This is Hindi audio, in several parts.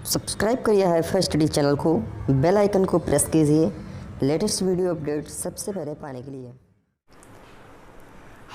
सब्सक्राइब करिए हाईफाई स्टडी चैनल को, बेल आइकन को प्रेस कीजिए लेटेस्ट वीडियो अपडेट सबसे पहले पाने के लिए।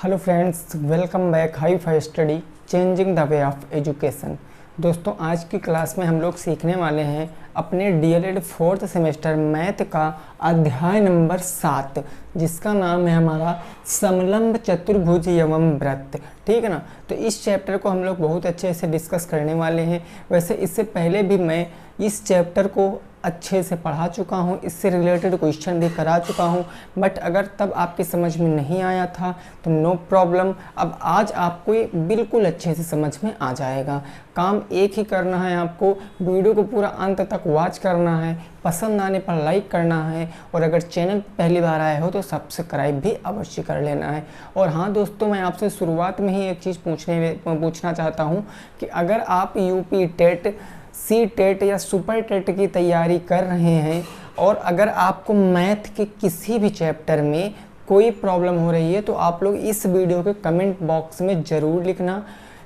Hello friends, welcome back hifi study changing the way of education. दोस्तों, आज की क्लास में हम लोग सीखने वाले हैं अपने डीएलएड 4th सेमेस्टर मैथ का अध्याय नंबर 7, जिसका नाम है हमारा समलंब चतुर्भुज एवं वृत्त। ठीक है ना। तो इस चैप्टर को हम लोग बहुत अच्छे से डिस्कस करने वाले हैं। वैसे इससे पहले भी मैं इस चैप्टर को अच्छे से पढ़ा चुका हूँ, इससे रिलेटेड क्वेश्चन भी करा चुका हूँ, बट अगर तब आपकी समझ में नहीं आया था तो नो प्रॉब्लम, अब आज आपको ये बिल्कुल अच्छे से समझ में आ जाएगा। काम एक ही करना है, आपको वीडियो को पूरा अंत तक वॉच करना है, पसंद आने पर लाइक करना है, और अगर चैनल पहली बार आए हो तो सब्सक्राइब भी अवश्य कर लेना है। और हाँ दोस्तों, मैं आपसे शुरुआत में ही एक चीज़ पूछना चाहता हूँ कि अगर आप यूपी टेट, सी टेट या सुपर टेट की तैयारी कर रहे हैं और अगर आपको मैथ के किसी भी चैप्टर में कोई प्रॉब्लम हो रही है तो आप लोग इस वीडियो के कमेंट बॉक्स में ज़रूर लिखना,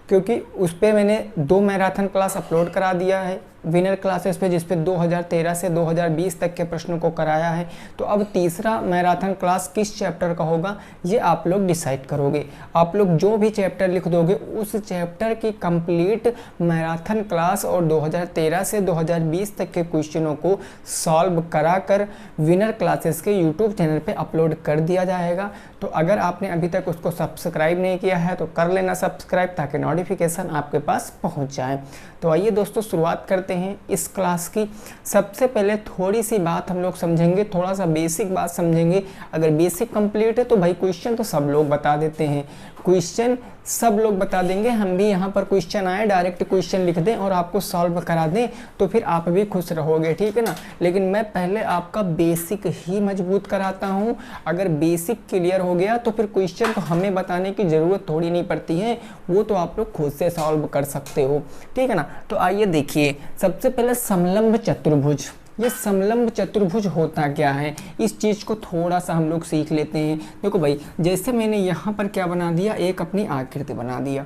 क्योंकि उस पर मैंने 2 मैराथन क्लास अपलोड करा दिया है विनर क्लासेस पे, जिस पे 2013 से 2020 तक के प्रश्नों को कराया है। तो अब तीसरा मैराथन क्लास किस चैप्टर का होगा ये आप लोग डिसाइड करोगे। आप लोग जो भी चैप्टर लिख दोगे उस चैप्टर की कंप्लीट मैराथन क्लास और 2013 से 2020 तक के क्वेश्चनों को सॉल्व कराकर विनर क्लासेस के यूट्यूब चैनल पे अपलोड कर दिया जाएगा। तो अगर आपने अभी तक उसको सब्सक्राइब नहीं किया है तो कर लेना सब्सक्राइब, ताकि नोटिफिकेशन आपके पास पहुंच जाए। तो आइए दोस्तों, शुरुआत करते हैं इस क्लास की। सबसे पहले थोड़ी सी बात हम लोग समझेंगे, थोड़ा सा बेसिक बात समझेंगे। अगर बेसिक कंप्लीट है तो भाई क्वेश्चन तो सब लोग बता देते हैं, क्वेश्चन सब लोग बता देंगे। हम भी यहाँ पर क्वेश्चन आए डायरेक्ट क्वेश्चन लिख दें और आपको सॉल्व करा दें तो फिर आप भी खुश रहोगे, ठीक है ना। लेकिन मैं पहले आपका बेसिक ही मजबूत कराता हूँ। अगर बेसिक क्लियर हो गया तो फिर क्वेश्चन तो हमें बताने की ज़रूरत थोड़ी नहीं पड़ती है, वो तो आप लोग खुद से सॉल्व कर सकते हो, ठीक है ना। तो आइए देखिए, सबसे पहले समलंब चतुर्भुज। ये समलंब चतुर्भुज होता क्या है, इस चीज़ को थोड़ा सा हम लोग सीख लेते हैं। देखो भाई, जैसे मैंने यहाँ पर क्या बना दिया, एक अपनी आकृति बना दिया।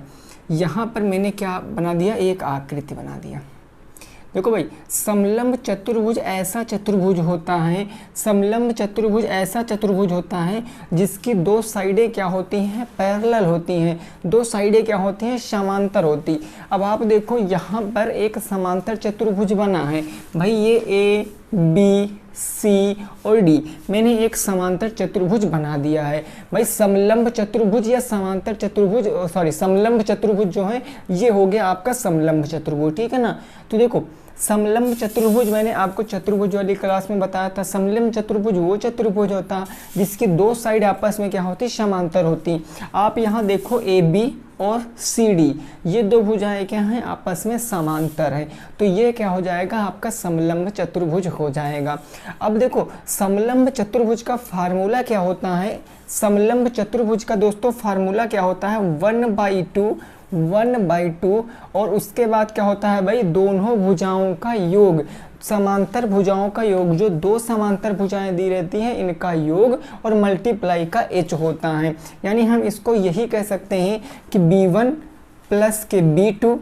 यहाँ पर मैंने क्या बना दिया, एक आकृति बना दिया। देखो भाई, समलंब चतुर्भुज ऐसा चतुर्भुज होता है, समलंब चतुर्भुज ऐसा चतुर्भुज होता है जिसकी 2 साइडें क्या होती हैं, पैरेलल होती हैं। 2 साइडें क्या होती हैं, समांतर होती। अब आप देखो यहाँ पर एक समांतर चतुर्भुज बना है भाई, ये ए बी सी और डी, मैंने एक समांतर चतुर्भुज बना दिया है भाई। समलंब चतुर्भुज या समांतर चतुर्भुज, सॉरी समलंब चतुर्भुज जो है ये हो गया आपका समलंब चतुर्भुज, ठीक है ना। तो देखो, समलंब चतुर्भुज मैंने आपको चतुर्भुज वाली क्लास में बताया था। समलंब चतुर्भुज वो चतुर्भुज होता जिसकी 2 साइड आपस में क्या होती, समांतर होती। आप यहाँ देखो, ए बी और सी डी, ये 2 भुजाएं क्या हैं, आपस में समांतर है। तो ये क्या हो जाएगा, आपका समलंब चतुर्भुज हो जाएगा। अब देखो, समलंब चतुर्भुज का फार्मूला क्या होता है, समलंब चतुर्भुज का दोस्तों फार्मूला क्या होता है, 1/2 और उसके बाद क्या होता है भाई, दोनों भुजाओं का योग, समांतर भुजाओं का योग, जो 2 समांतर भुजाएं दी रहती हैं इनका योग और मल्टीप्लाई का h होता है। यानी हम इसको यही कह सकते हैं कि b1 प्लस के b2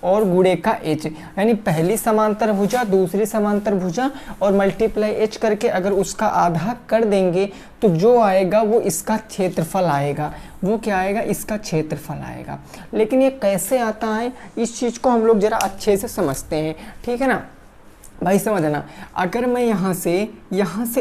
और गुणे का h, यानी पहली समांतर भुजा दूसरी समांतर भुजा और मल्टीप्लाई h करके अगर उसका आधा कर देंगे तो जो आएगा वो इसका क्षेत्रफल आएगा। वो क्या आएगा, इसका क्षेत्रफल आएगा। लेकिन ये कैसे आता है, इस चीज़ को हम लोग ज़रा अच्छे से समझते हैं, ठीक है ना भाई। समझना, अगर मैं यहाँ से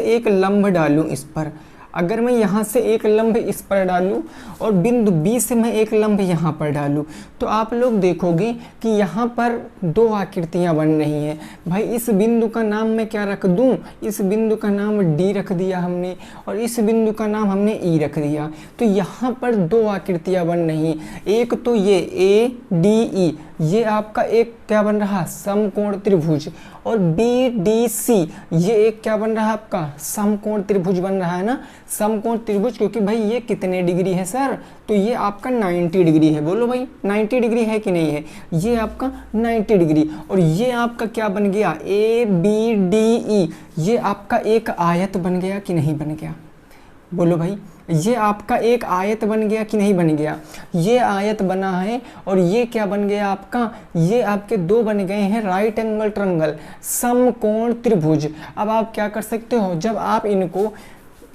एक लंब डालूँ इस पर, अगर मैं यहाँ से एक लंब इस पर डालूं और बिंदु B से मैं एक लंब यहाँ पर डालूं, तो आप लोग देखोगे कि यहाँ पर 2 आकृतियाँ बन रही हैं भाई। इस बिंदु का नाम मैं क्या रख दूँ, इस बिंदु का नाम D रख दिया हमने और इस बिंदु का नाम हमने E रख दिया। तो यहाँ पर 2 आकृतियाँ बन रही हैं। एक तो ये ADE, ये आपका एक क्या बन रहा, समकोण त्रिभुज, और BDC ये एक क्या बन रहा है, आपका समकोण त्रिभुज बन रहा है ना, समकोण त्रिभुज। क्योंकि भाई ये कितने डिग्री है सर, तो ये आपका 90 डिग्री है। बोलो भाई 90 डिग्री है कि नहीं है, ये आपका 90 डिग्री। और ये आपका क्या बन गया, ABDE, ये आपका एक आयत बन गया कि नहीं बन गया, बोलो भाई। ये आपका एक आयत बन गया कि नहीं बन गया, ये आयत बना है और ये क्या बन गया आपका, ये आपके दो बन गए हैं राइट एंगल ट्रायंगल, समकोण त्रिभुज। अब आप क्या कर सकते हो, जब आप इनको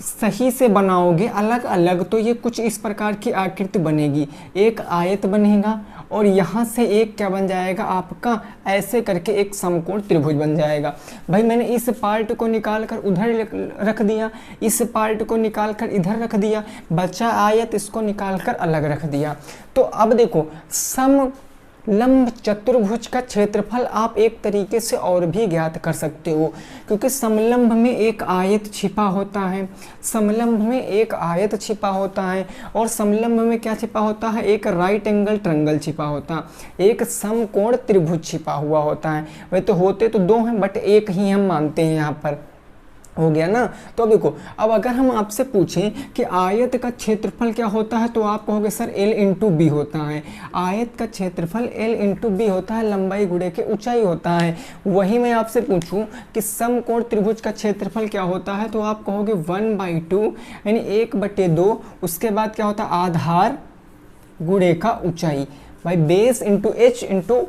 सही से बनाओगे अलग अलग तो ये कुछ इस प्रकार की आकृति बनेगी, एक आयत बनेगा और यहाँ से एक क्या बन जाएगा आपका, ऐसे करके एक समकोण त्रिभुज बन जाएगा। भाई मैंने इस पार्ट को निकाल कर उधर रख दिया, इस पार्ट को निकाल कर इधर रख दिया, बचा आयत इसको निकाल कर अलग रख दिया। तो अब देखो समलंब चतुर्भुज का क्षेत्रफल आप एक तरीके से और भी ज्ञात कर सकते हो, क्योंकि समलंब में एक आयत छिपा होता है, समलंब में एक आयत छिपा होता है और समलंब में क्या छिपा होता है, एक राइट एंगल ट्रायंगल छिपा होता है, एक समकोण त्रिभुज छिपा हुआ होता है। वे तो होते तो दो हैं बट एक ही हम मानते हैं, यहाँ पर हो गया ना। तो देखो अब अगर हम आपसे पूछें कि आयत का क्षेत्रफल क्या होता है तो आप कहोगे सर L इंटू बी होता है। आयत का क्षेत्रफल L इंटू बी होता है, लंबाई गुणे के ऊंचाई होता है। वही मैं आपसे पूछूं कि समकोण त्रिभुज का क्षेत्रफल क्या होता है तो आप कहोगे 1/2 यानी 1/2, उसके बाद क्या होता है आधार गुणे का ऊंचाई, भाई बेस इंटू एच इंटू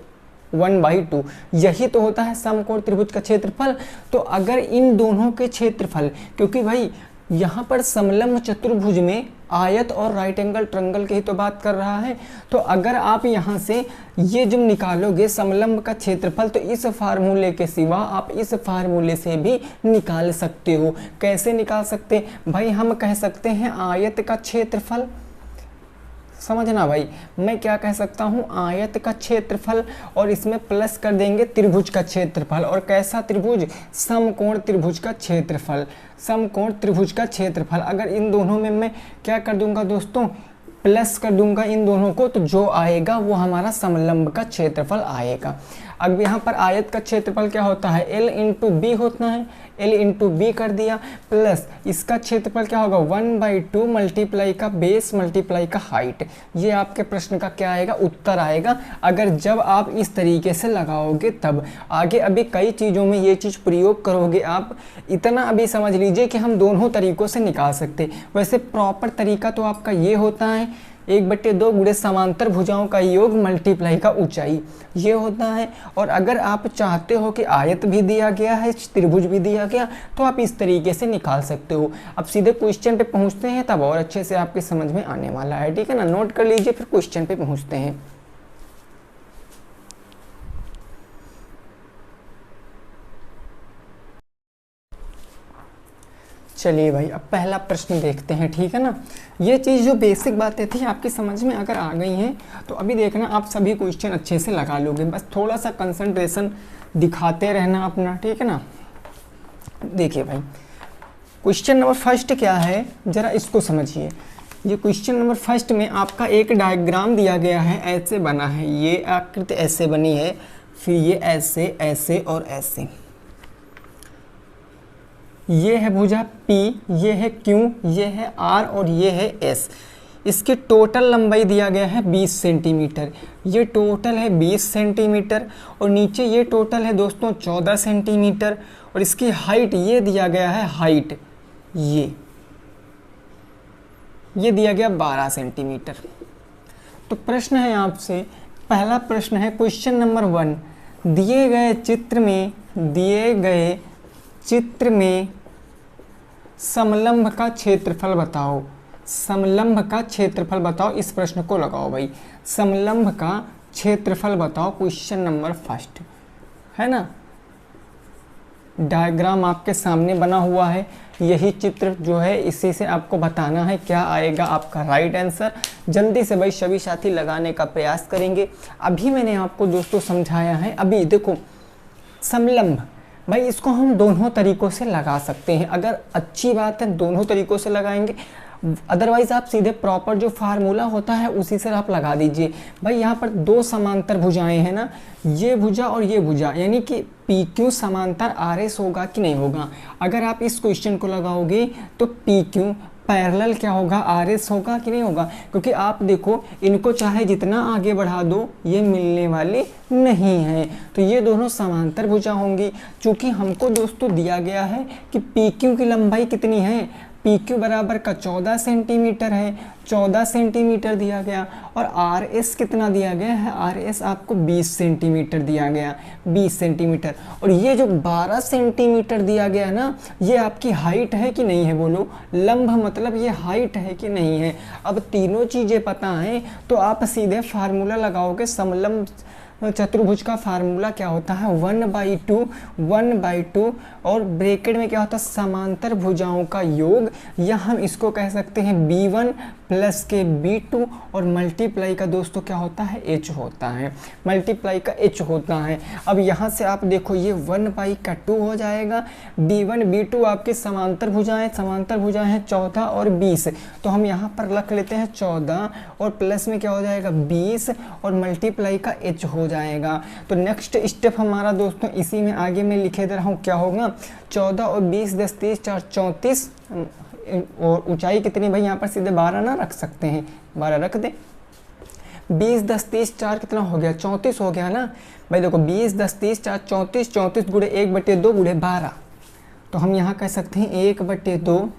1/2, यही तो होता है समकोण त्रिभुज का क्षेत्रफल। तो अगर इन दोनों के क्षेत्रफल, क्योंकि भाई यहाँ पर समलंब चतुर्भुज में आयत और राइट एंगल ट्रायंगल की ही तो बात कर रहा है, तो अगर आप यहाँ से ये जब निकालोगे समलंब का क्षेत्रफल तो इस फार्मूले के सिवा आप इस फार्मूले से भी निकाल सकते हो। कैसे निकाल सकते भाई, हम कह सकते हैं आयत का क्षेत्रफल, समझना भाई, मैं क्या कह सकता हूँ आयत का क्षेत्रफल और इसमें प्लस कर देंगे त्रिभुज का क्षेत्रफल। और कैसा त्रिभुज, समकोण त्रिभुज का क्षेत्रफल, समकोण त्रिभुज का क्षेत्रफल। अगर इन दोनों में मैं क्या कर दूंगा दोस्तों, प्लस कर दूंगा इन दोनों को, तो जो आएगा वो हमारा समलंब का क्षेत्रफल आएगा। अब यहाँ पर आयत का क्षेत्रफल क्या होता है, L इंटू बी होता है, L इंटू बी कर दिया, प्लस इसका क्षेत्रफल क्या होगा 1/2 मल्टीप्लाई का बेस मल्टीप्लाई का हाइट। ये आपके प्रश्न का क्या आएगा, उत्तर आएगा। अगर जब आप इस तरीके से लगाओगे तब आगे अभी कई चीज़ों में ये चीज़ प्रयोग करोगे आप, इतना अभी समझ लीजिए कि हम दोनों तरीकों से निकाल सकते। वैसे प्रॉपर तरीका तो आपका ये होता है 1/2 गुणे समांतर भुजाओं का योग मल्टीप्लाई का ऊंचाई, ये होता है। और अगर आप चाहते हो कि आयत भी दिया गया है त्रिभुज भी दिया गया तो आप इस तरीके से निकाल सकते हो। अब सीधे क्वेश्चन पे पहुंचते हैं, तब और अच्छे से आपके समझ में आने वाला है, ठीक है ना। नोट कर लीजिए, फिर क्वेश्चन पे पहुंचते हैं। चलिए भाई अब पहला प्रश्न देखते हैं, ठीक है ना। ये चीज़ जो बेसिक बातें थी आपकी समझ में अगर आ गई हैं तो अभी देखना आप सभी क्वेश्चन अच्छे से लगा लोगे, बस थोड़ा सा कंसंट्रेशन दिखाते रहना अपना, ठीक है ना। देखिए भाई क्वेश्चन नंबर फर्स्ट क्या है, ज़रा इसको समझिए। ये क्वेश्चन नंबर फर्स्ट में आपका एक डायग्राम दिया गया है, ऐसे बना है, ये आकृति ऐसे बनी है, फिर ये ऐसे ऐसे और ऐसे, ये है भुजा P, ये है Q, ये है R और ये है S। इसकी टोटल लंबाई दिया गया है 20 सेंटीमीटर, ये टोटल है 20 सेंटीमीटर और नीचे ये टोटल है दोस्तों 14 सेंटीमीटर और इसकी हाइट ये दिया गया है, हाइट ये दिया गया 12 सेंटीमीटर। तो प्रश्न है आपसे, पहला प्रश्न है क्वेश्चन नंबर 1, दिए गए चित्र में समलंब का क्षेत्रफल बताओ, समलंब का क्षेत्रफल बताओ। इस प्रश्न को लगाओ भाई, समलंब का क्षेत्रफल बताओ, क्वेश्चन नंबर फर्स्ट है ना। डायग्राम आपके सामने बना हुआ है, यही चित्र जो है इसी से आपको बताना है क्या आएगा आपका राइट आंसर। जल्दी से भाई सभी साथी लगाने का प्रयास करेंगे। अभी मैंने आपको दोस्तों समझाया है, अभी देखो समलंब भाई इसको हम दोनों तरीकों से लगा सकते हैं, अगर अच्छी बात है दोनों तरीकों से लगाएंगे, अदरवाइज आप सीधे प्रॉपर जो फार्मूला होता है उसी से आप लगा दीजिए। भाई यहाँ पर दो समांतर भुजाएं हैं ना, ये भुजा और ये भुजा, यानी कि PQ समांतर RS होगा कि नहीं होगा। अगर आप इस क्वेश्चन को लगाओगे तो PQ पैरेलल क्या होगा, RS होगा कि नहीं होगा, क्योंकि आप देखो इनको चाहे जितना आगे बढ़ा दो ये मिलने वाले नहीं है, तो ये दोनों समांतर भुजा होंगी। चूंकि हमको दोस्तों दिया गया है कि PQ की लंबाई कितनी है पी क्यू बराबर का 14 सेंटीमीटर है, 14 सेंटीमीटर दिया गया, और आर एस कितना दिया गया है, आर एस आपको 20 सेंटीमीटर दिया गया, 20 सेंटीमीटर। और ये जो 12 सेंटीमीटर दिया गया ना, ये आपकी हाइट है कि नहीं है, बोलो। लंब मतलब ये हाइट है कि नहीं है। अब तीनों चीज़ें पता हैं तो आप सीधे फार्मूला लगाओगे। समलंब चतुर्भुज का फार्मूला क्या होता है, 1/2 और ब्रैकेट में क्या होता है, समांतर भुजाओं का योग, या हम इसको कह सकते हैं b1 प्लस के b2, और मल्टीप्लाई का दोस्तों क्या होता है, h होता है, मल्टीप्लाई का h होता है। अब यहाँ से आप देखो ये 1/2 हो जाएगा, b1 b2 आपके समांतर भुजाएं हैं 14 और 20, तो हम यहाँ पर रख लेते हैं 14 और प्लस में क्या हो जाएगा 20 और मल्टीप्लाई का h हो जाएगा। तो नेक्स्ट स्टेप हमारा दोस्तों इसी में आगे मैं लिखे दे रहा हूँ, क्या होगा, 14 और 20 10 30 4 34, और ऊंचाई कितनी भाई, यहाँ पर सीधे 12 ना रख सकते हैं, 12 रख दे। 20 10 30 4 कितना हो गया, 34 हो गया ना भाई। देखो 20 10 30 4 34, 34 गुणे 1/2 गुणे 12, तो हम यहाँ कह सकते हैं 1/2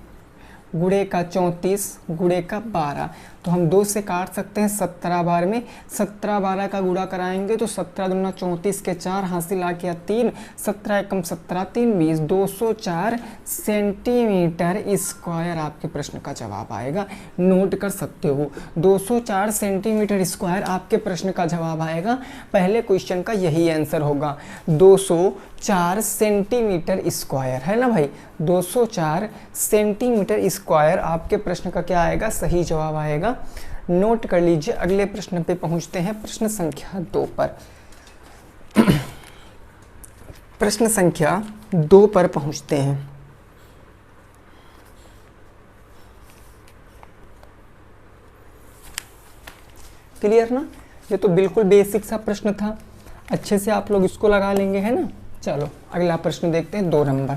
गुणे का 34 गुणे का 12, तो हम 2 से काट सकते हैं 17 बार में, 17 12 का गुणा कराएंगे तो 17 दूना 34 के 4 हासिल आ गया 3, 17 एकम 17 3 20, 204 सेंटीमीटर स्क्वायर आपके प्रश्न का जवाब आएगा। नोट कर सकते हो, 204 सेंटीमीटर स्क्वायर आपके प्रश्न का जवाब आएगा। पहले क्वेश्चन का यही आंसर होगा, 204 सेंटीमीटर स्क्वायर, है ना भाई, 204 सेंटीमीटर स्क्वायर आपके प्रश्न का क्या आएगा, सही जवाब आएगा। नोट कर लीजिए। अगले प्रश्न पे पहुंचते हैं, प्रश्न संख्या 2 पर। प्रश्न संख्या 2 पर पहुंचते हैं। क्लियर ना, ये तो बिल्कुल बेसिक सा प्रश्न था, अच्छे से आप लोग इसको लगा लेंगे, है ना। चलो अगला प्रश्न देखते हैं, 2 नंबर,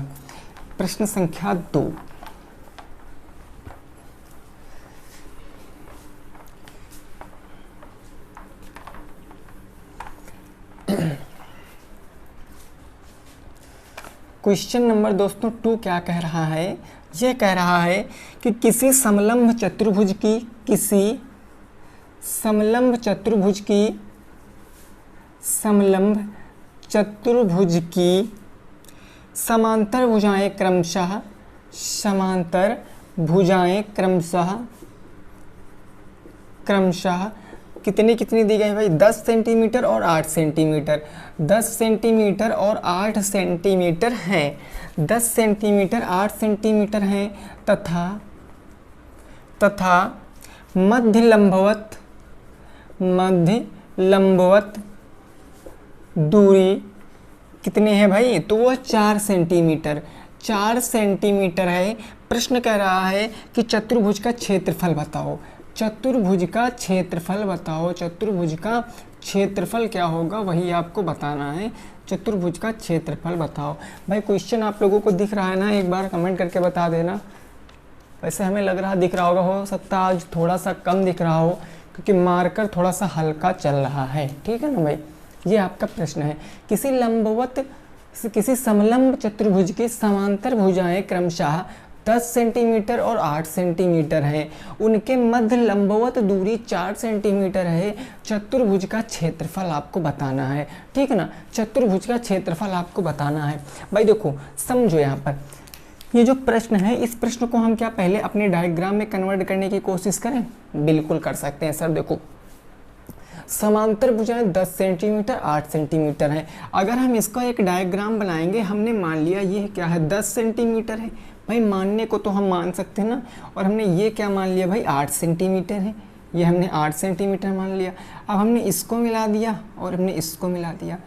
प्रश्न संख्या 2। क्वेश्चन नंबर दोस्तों 2 क्या कह रहा है, यह कह रहा है कि किसी समलंब चतुर्भुज की समांतर भुजाएं क्रमशः कितनी दी गई भाई, 10 सेंटीमीटर और 8 सेंटीमीटर, 10 सेंटीमीटर और 8 सेंटीमीटर हैं, 10 सेंटीमीटर 8 सेंटीमीटर हैं, तथा मध्य लंबवत दूरी कितनी है भाई, तो वह 4 सेंटीमीटर है। प्रश्न कह रहा है कि चतुर्भुज का क्षेत्रफल बताओ, चतुर्भुज का क्षेत्रफल क्या होगा, वही आपको बताना है। चतुर्भुज का क्षेत्रफल बताओ। भाई क्वेश्चन आप लोगों को दिख रहा है ना, एक बार कमेंट करके बता देना। वैसे हमें लग रहा दिख रहा होगा, हो सकता है आज थोड़ा सा कम दिख रहा हो क्योंकि मार्कर थोड़ा सा हल्का चल रहा है, ठीक है ना भाई। ये आपका प्रश्न है, किसी समलंब चतुर्भुज की समांतर भुजाएं क्रमशः 10 सेंटीमीटर और 8 सेंटीमीटर हैं, उनके मध्य लंबवत दूरी 4 सेंटीमीटर है। चतुर्भुज का क्षेत्रफल आपको बताना है, ठीक है ना, चतुर्भुज का क्षेत्रफल आपको बताना है। भाई देखो समझो, यहाँ पर ये जो प्रश्न है, इस प्रश्न को हम क्या पहले अपने डायग्राम में कन्वर्ट करने की कोशिश करें, बिल्कुल कर सकते हैं सर। देखो समांतर भुजाएं 10 सेंटीमीटर 8 सेंटीमीटर है, अगर हम इसका एक डायग्राम बनाएंगे, हमने मान लिया ये क्या है 10 सेंटीमीटर है भाई, मानने को तो हम मान सकते हैं ना, और हमने ये क्या मान लिया भाई 8 सेंटीमीटर है, ये हमने 8 सेंटीमीटर मान लिया। अब हमने इसको मिला दिया और हमने इसको मिला दिया,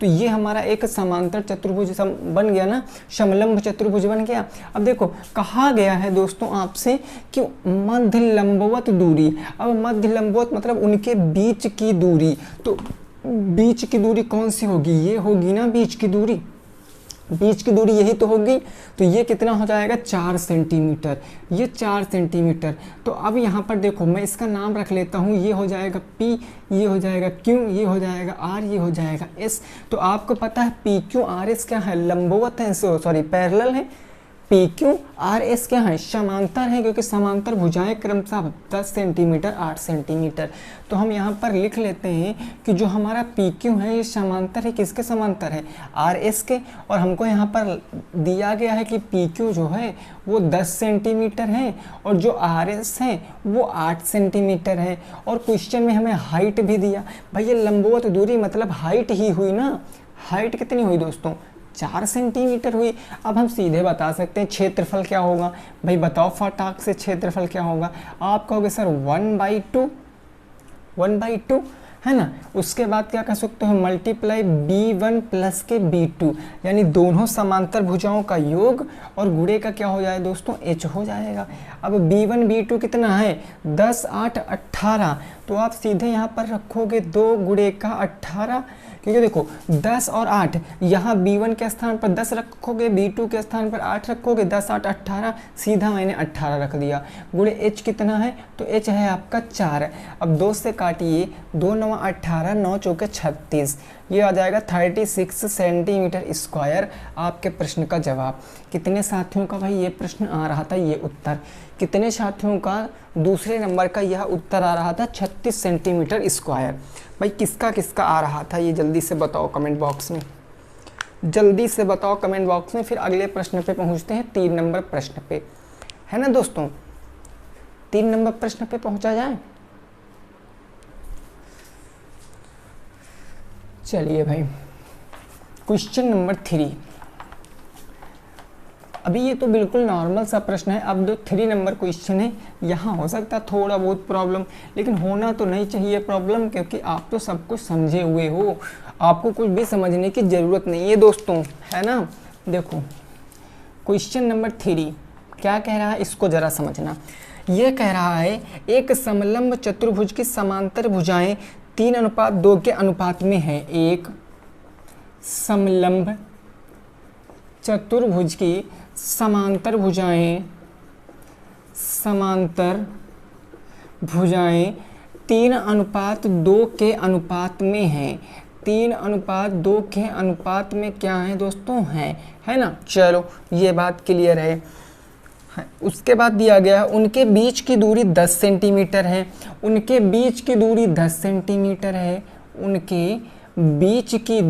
तो ये हमारा एक समांतर चतुर्भुज बन गया ना, समलंब चतुर्भुज बन गया। अब देखो कहा गया है दोस्तों आपसे कि मध्य लंबवत दूरी, अब मध्य लंबवत मतलब उनके बीच की दूरी, तो बीच की दूरी कौन सी होगी, ये होगी ना बीच की दूरी, बीच की दूरी यही तो होगी। तो ये कितना हो जाएगा 4 सेंटीमीटर, ये 4 सेंटीमीटर। तो अब यहाँ पर देखो मैं इसका नाम रख लेता हूँ, ये हो जाएगा P, ये हो जाएगा Q, ये हो जाएगा R, ये हो जाएगा S। तो आपको पता है PQRS क्या है, लंबवत है, सॉरी पैरेलल है, पी क्यू आर एस क्या है, समांतर है, क्योंकि समांतर भुजाएं क्रमशः 10 सेंटीमीटर 8 सेंटीमीटर। तो हम यहाँ पर लिख लेते हैं कि जो हमारा पी क्यू है ये समांतर है, किसके समांतर है, आर एस के। और हमको यहाँ पर दिया गया है कि पी क्यू जो है वो 10 सेंटीमीटर है और जो आर एस है वो 8 सेंटीमीटर है। और क्वेश्चन में हमें हाइट भी दिया। भाई ये लंबवत दूरी मतलब हाइट ही हुई ना, हाइट कितनी हुई दोस्तों, 4 सेंटीमीटर हुई। अब हम सीधे बता सकते हैं क्षेत्रफल क्या होगा। भाई बताओ फटाक से क्षेत्रफल क्या होगा। आप कहोगे सर 1/2 है ना। उसके बाद क्या कर सकते हो, मल्टीप्लाई B1 प्लस के B2, यानी दोनों समांतर भुजाओं का योग और गुणे का क्या हो जाए दोस्तों, H हो जाएगा। अब B1 B2 कितना है, 10 8 18। तो आप सीधे यहाँ पर रखोगे 2 गुणे का 18, क्योंकि देखो 10 और 8, यहाँ B1 के स्थान पर 10 रखोगे, B2 के स्थान पर 8 रखोगे, 10 8 18, सीधा मैंने 18 रख दिया। गुणे H कितना है, तो H है आपका 4। अब 2 से काटिए, 2 9 18, 9 चौके 36, ये आ जाएगा 36 सेंटीमीटर स्क्वायर। आपके प्रश्न का जवाब। कितने साथियों का भाई ये प्रश्न आ रहा था, ये उत्तर कितने साथियों का दूसरे नंबर का यह उत्तर आ रहा था, 36 सेंटीमीटर स्क्वायर। भाई किसका किसका आ रहा था ये जल्दी से बताओ कमेंट बॉक्स में, जल्दी से बताओ कमेंट बॉक्स में। फिर अगले प्रश्न पे पहुंचते हैं, 3 नंबर प्रश्न पे, है ना दोस्तों। 3 नंबर प्रश्न पे पहुंचा जाए। चलिए भाई, क्वेश्चन नंबर 3। अभी ये तो बिल्कुल नॉर्मल सा प्रश्न है। अब जो 3 नंबर क्वेश्चन है, यहाँ हो सकता है थोड़ा बहुत प्रॉब्लम, लेकिन होना तो नहीं चाहिए प्रॉब्लम, क्योंकि आप तो सब कुछ समझे हुए हो, आपको कुछ भी समझने की ज़रूरत नहीं है दोस्तों, है ना। देखो क्वेश्चन नंबर 3 क्या कह रहा है, इसको ज़रा समझना। ये कह रहा है एक समलंब चतुर्भुज की समांतर भुजाएं 3:2 के अनुपात में है। एक समलंब चतुर्भुज की समांतर भुजाएं 3:2 के अनुपात में है। 3:2 के अनुपात में क्या है दोस्तों, है ना। चलो ये बात क्लियर है। उसके बाद दिया गया उनके बीच की दूरी 10 सेंटीमीटर है। उनके बीच की दूरी 10 सेंटीमीटर है। उनके बीच की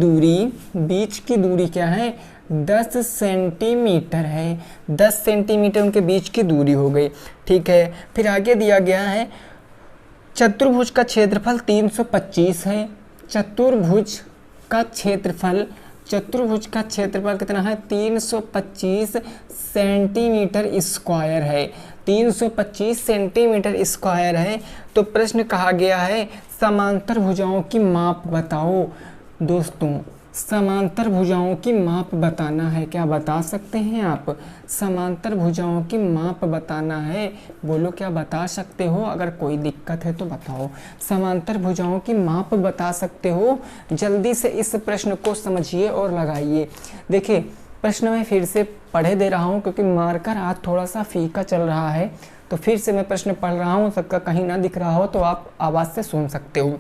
दूरी क्या है, 10 सेंटीमीटर है। 10 सेंटीमीटर उनके बीच की दूरी हो गई, ठीक है। फिर आगे दिया गया है चतुर्भुज का क्षेत्रफल 325 है। चतुर्भुज का क्षेत्रफल कितना है, 325 सेंटीमीटर स्क्वायर है। 325 सेंटीमीटर स्क्वायर है। तो प्रश्न कहा गया है समांतर भुजाओं की माप बताओ। दोस्तों समांतर भुजाओं की माप बताना है, क्या बता सकते हैं आप, समांतर भुजाओं की माप बताना है। बोलो क्या बता सकते हो, अगर कोई दिक्कत है तो बताओ। समांतर भुजाओं की माप बता सकते हो, जल्दी से इस प्रश्न को समझिए और लगाइए। देखिए प्रश्न में फिर से पढ़े दे रहा हूँ, क्योंकि मार्कर आज थोड़ा सा फीका चल रहा है, तो फिर से मैं प्रश्न पढ़ रहा हूँ। सबका कहीं ना दिख रहा हो तो आप आवाज़ से सुन सकते हो।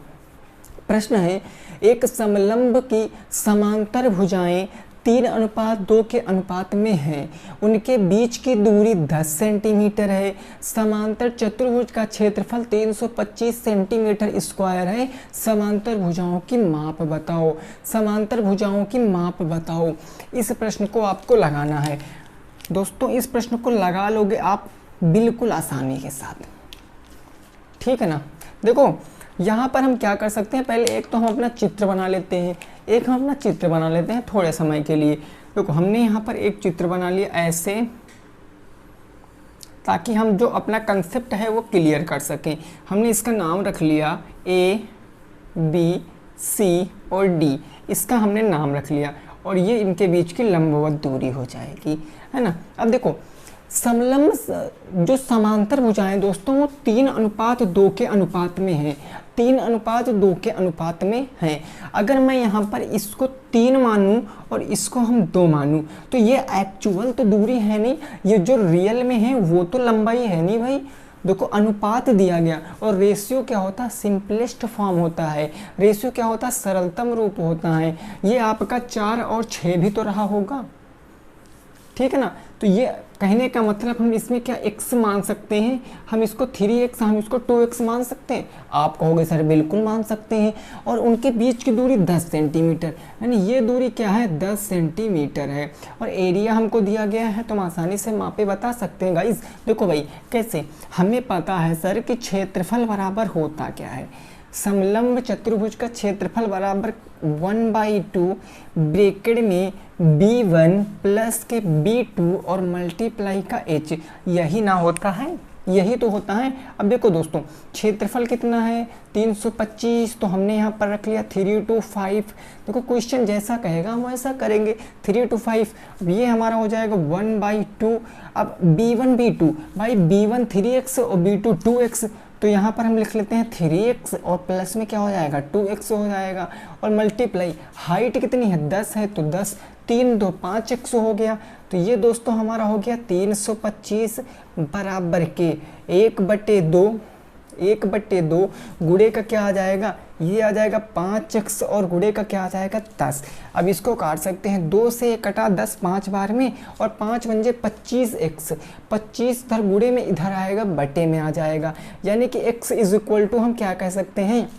प्रश्न है एक समलंब की समांतर भुजाएं 3:2 के अनुपात में हैं। उनके बीच की दूरी 10 सेंटीमीटर है। समांतर चतुर्भुज का क्षेत्रफल 325 सेंटीमीटर स्क्वायर है। समांतर भुजाओं की माप बताओ। समांतर भुजाओं की माप बताओ। इस प्रश्न को आपको लगाना है दोस्तों। इस प्रश्न को लगा लोगे आप बिल्कुल आसानी के साथ, ठीक है ना। देखो यहाँ पर हम क्या कर सकते हैं, पहले एक तो हम अपना चित्र बना लेते हैं, थोड़े समय के लिए। देखो हमने यहाँ पर एक चित्र बना लिया ऐसे, ताकि हम जो अपना कंसेप्ट है वो क्लियर कर सकें। हमने इसका नाम रख लिया A, B, C और D, इसका हमने नाम रख लिया, और ये इनके बीच की लंबवत दूरी हो जाएगी, है ना। अब देखो समलंब जो समांतर भुजाएं दोस्तों वो 3:2 के अनुपात में है। 3:2 के अनुपात में है। अगर मैं यहाँ पर इसको 3 मानूं और इसको हम 2 मानूं, तो ये एक्चुअल तो दूरी है नहीं, ये जो रियल में है वो तो लंबाई है नहीं भाई। देखो अनुपात दिया गया, और रेशियो क्या होता है, सिंपलेस्ट फॉर्म होता है। रेशियो क्या होता है, सरलतम रूप होता है। ये आपका 4 और 6 भी तो रहा होगा, ठीक है ना। तो ये कहने का मतलब हम इसमें क्या x मान सकते हैं, हम इसको 3x, हम इसको 2x मान सकते हैं। आप कहोगे सर बिल्कुल मान सकते हैं। और उनके बीच की दूरी 10 सेंटीमीटर, यानी ये दूरी क्या है 10 सेंटीमीटर है। और एरिया हमको दिया गया है तो हम आसानी से मापे बता सकते हैं गाइस। देखो भाई कैसे, हमें पता है सर कि क्षेत्रफल बराबर होता क्या है, समलंब चतुर्भुज का क्षेत्रफल बराबर 1/2 ब्रैकेट में b1 प्लस के b2 और मल्टीप्लाई का h, यही ना होता है, यही तो होता है। अब देखो दोस्तों क्षेत्रफल कितना है 325, तो हमने यहाँ पर रख लिया 3 to 5। देखो क्वेश्चन जैसा कहेगा हम वैसा करेंगे, 3 to 5। ये हमारा हो जाएगा 1/2। अब b1 b2, भाई b1 3x और b2 2x, तो यहाँ पर हम लिख लेते हैं 3x और प्लस में क्या हो जाएगा 2x हो जाएगा। और मल्टीप्लाई, हाइट कितनी है 10 है तो 10, 3 2 5x हो गया। तो ये दोस्तों हमारा हो गया 325 बराबर के 1/2 गुणे का क्या आ जाएगा, ये आ जाएगा 5x और गुणे का क्या आ जाएगा 10। अब इसको काट सकते हैं, 2 से कटा 10 5 बार में, और 5 पंजे 25x, 25 इधर गुणे में इधर आएगा बटे में आ जाएगा। यानी कि x इज इक्वल टू हम क्या कह सकते हैं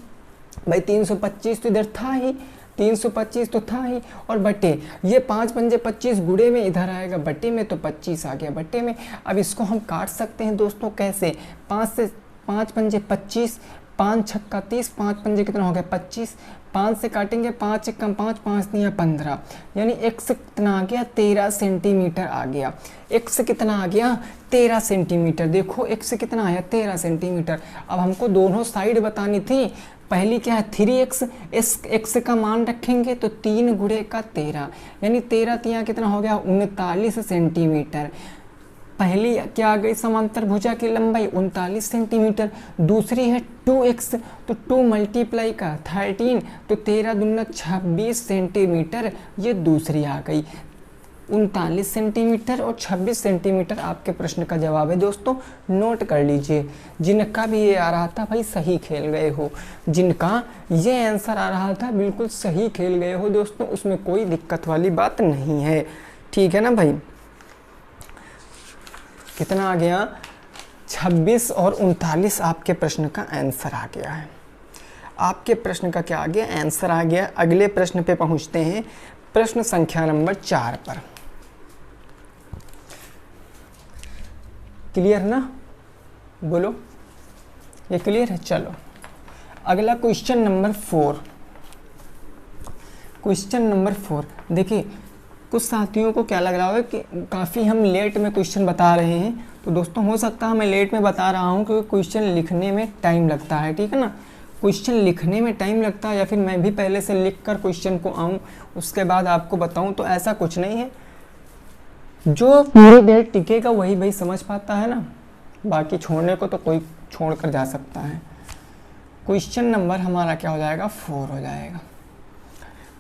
भाई 325 तो इधर था ही, 325 तो था ही, और बटे ये 5 पंजे 25 गुणे में इधर आएगा बटे में, तो 25 आ गया बटे में। अब इसको हम काट सकते हैं दोस्तों कैसे, 5 पंजे 25, 5 छक्का 30, 5 पंजे कितना हो गया 25, 5 से काटेंगे 5 एक कम 5, 5 दिया 15, यानी x कितना आ गया 13 सेंटीमीटर आ गया। x कितना आ गया 13 सेंटीमीटर, देखो x कितना आया 13 सेंटीमीटर। अब हमको दोनों साइड बतानी थी, पहली क्या है 3x, इस x का मान रखेंगे तो 3 गुणे का 13, यानी 13 तिया कितना हो गया 39 सेंटीमीटर। पहली क्या आ गई समांतर भुजा की लंबाई 39 सेंटीमीटर, दूसरी है 2x, तो 2 मल्टीप्लाई का 13, तो 13 दूना 26 सेंटीमीटर, ये दूसरी आ गई 39 सेंटीमीटर और 26 सेंटीमीटर आपके प्रश्न का जवाब है दोस्तों, नोट कर लीजिए। जिनका भी ये आ रहा था भाई सही खेल गए हो, जिनका ये आंसर आ रहा था बिल्कुल सही खेल गए हो दोस्तों, उसमें कोई दिक्कत वाली बात नहीं है, ठीक है ना भाई। कितना आ गया 26 और 39 आपके प्रश्न का आंसर आ गया है। आपके प्रश्न का क्या आ गया आंसर आ गया। अगले प्रश्न पे पहुंचते हैं, प्रश्न संख्या नंबर 4 पर। क्लियर ना, बोलो ये क्लियर है। चलो अगला क्वेश्चन नंबर 4। क्वेश्चन नंबर 4 देखिए, कुछ साथियों को क्या लग रहा है कि काफ़ी हम लेट में क्वेश्चन बता रहे हैं, तो दोस्तों हो सकता है मैं लेट में बता रहा हूँ क्योंकि क्वेश्चन लिखने में टाइम लगता है, ठीक है ना। क्वेश्चन लिखने में टाइम लगता है, या फिर मैं भी पहले से लिख कर क्वेश्चन को आऊँ उसके बाद आपको बताऊँ, तो ऐसा कुछ नहीं है। जो पूरी देर टिकेगा वही भाई समझ पाता है ना, बाकी छोड़ने को तो कोई छोड़ कर जा सकता है। क्वेश्चन नंबर हमारा क्या हो जाएगा 4 हो जाएगा।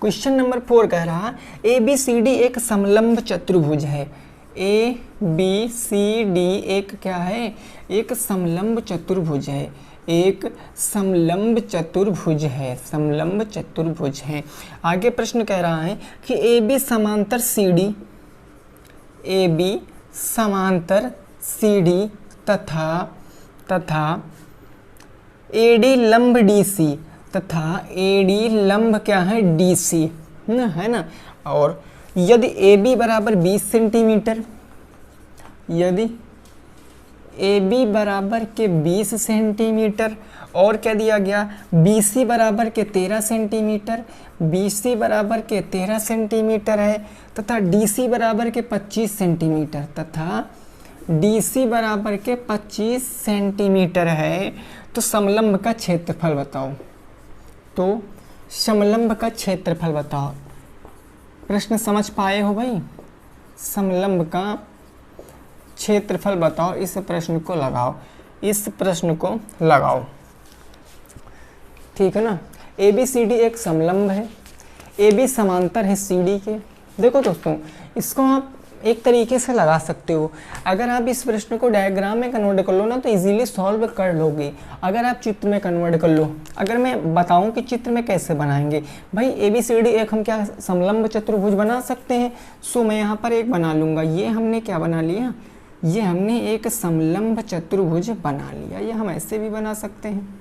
क्वेश्चन नंबर 4 कह रहा ABCD एक समलंब चतुर्भुज है। ABCD एक क्या है, एक समलंब चतुर्भुज है, एक समलंब चतुर्भुज है, समलंब चतुर्भुज है। आगे प्रश्न कह रहा है कि AB समांतर CD, AB समांतर CD तथा AD लंब DC तथा AD लंब क्या है DC ना, है ना। और यदि AB बराबर 20 सेंटीमीटर, यदि AB बराबर के 20 सेंटीमीटर, और क्या दिया गया BC बराबर के 13 सेंटीमीटर, BC बराबर के 13 सेंटीमीटर है, तथा DC बराबर के 25 सेंटीमीटर, तथा DC बराबर के 25 सेंटीमीटर है, तो समलंब का क्षेत्रफल बताओ। तो समलंब का क्षेत्रफल बताओ। प्रश्न समझ पाए हो भाई, समलंब का क्षेत्रफल बताओ। इस प्रश्न को लगाओ, इस प्रश्न को लगाओ, ठीक है ना। ABCD एक समलंब है, AB समांतर है CD के। देखो दोस्तों, इसको आप एक तरीके से लगा सकते हो। अगर आप इस प्रश्न को डायग्राम में कन्वर्ट कर लो ना तो इजीली सॉल्व कर लोगे। अगर आप चित्र में कन्वर्ट कर लो, अगर मैं बताऊं कि चित्र में कैसे बनाएंगे, भाई ABCD एक हम क्या समलंब चतुर्भुज बना सकते हैं। सो मैं यहाँ पर एक बना लूँगा। ये हमने क्या बना लिया, ये हमने एक समलंब चतुर्भुज बना लिया। ये हम ऐसे भी बना सकते हैं,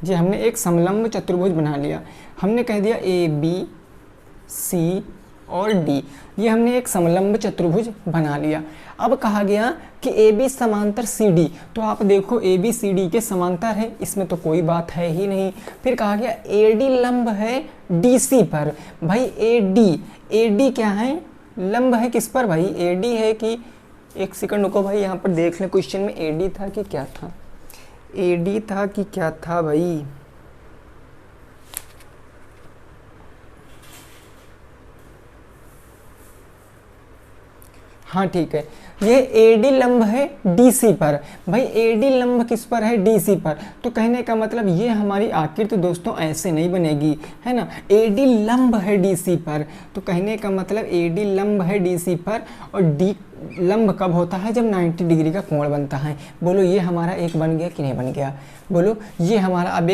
ये हमने एक समलंब चतुर्भुज बना लिया। हमने कह दिया ABC और D, ये हमने एक समलंब चतुर्भुज बना लिया। अब कहा गया कि AB समांतर CD, तो आप देखो ABCD के समांतर है, इसमें तो कोई बात है ही नहीं। फिर कहा गया AD लंब है DC पर। भाई AD क्या है, लंब है किस पर भाई, AD है कि, एक सेकंड रुको भाई, यहाँ पर देख लें क्वेश्चन में AD था कि क्या था, AD था कि क्या था भाई। हाँ ठीक है, ये AD लंब है DC पर। भाई AD लंब किस पर है, DC पर। तो कहने का मतलब ये हमारी आकृति दोस्तों ऐसे नहीं बनेगी, है ना। AD लंब है DC पर, तो कहने का मतलब AD लंब है DC पर, और D लंब कब होता है, जब 90 डिग्री का कोण बनता है। बोलो ये हमारा एक बन गया कि नहीं बन गया, बोलो ये हमारा अब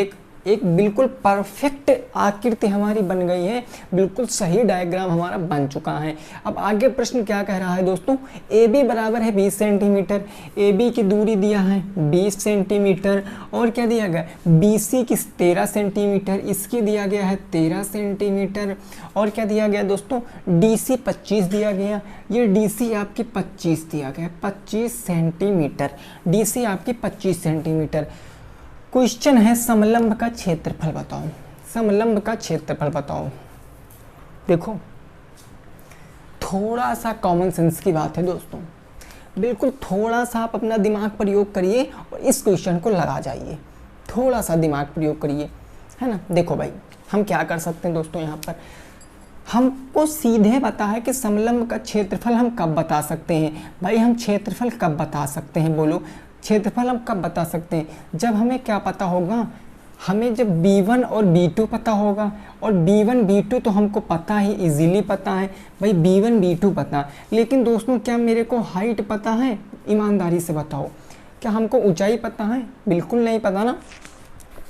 एक बिल्कुल परफेक्ट आकृति हमारी बन गई है, बिल्कुल सही डायग्राम हमारा बन चुका है। अब आगे प्रश्न क्या कह रहा है दोस्तों, AB बराबर है 20 सेंटीमीटर, AB की दूरी दिया है 20 सेंटीमीटर, और क्या दिया गया, BC की 13 सेंटीमीटर, इसकी दिया गया है 13 सेंटीमीटर, और क्या दिया गया दोस्तों, DC 25 दिया गया। ये DC आपकी 25 दिया गया, 25 सेंटीमीटर, DC आपकी 25 सेंटीमीटर। क्वेश्चन है समलंब का क्षेत्रफल बताओ, समलंब का क्षेत्रफल बताओ। देखो थोड़ा सा कॉमन सेंस की बात है दोस्तों, बिल्कुल थोड़ा सा आप अपना दिमाग प्रयोग करिए और इस क्वेश्चन को लगा जाइए, थोड़ा सा दिमाग प्रयोग करिए, है ना। देखो भाई हम क्या कर सकते हैं दोस्तों, यहाँ पर हमको सीधे पता है कि समलंब का क्षेत्रफल हम कब बता सकते हैं। भाई हम क्षेत्रफल कब बता सकते हैं, बोलो क्षेत्रफल हम कब बता सकते हैं, जब हमें क्या पता होगा, हमें जब B1 और B2 पता होगा। और B1 B2 तो हमको पता ही, इजीली पता है भाई, B1 B2 पता। लेकिन दोस्तों क्या मेरे को हाइट पता है, ईमानदारी से बताओ, क्या हमको ऊंचाई पता है, बिल्कुल नहीं पता ना।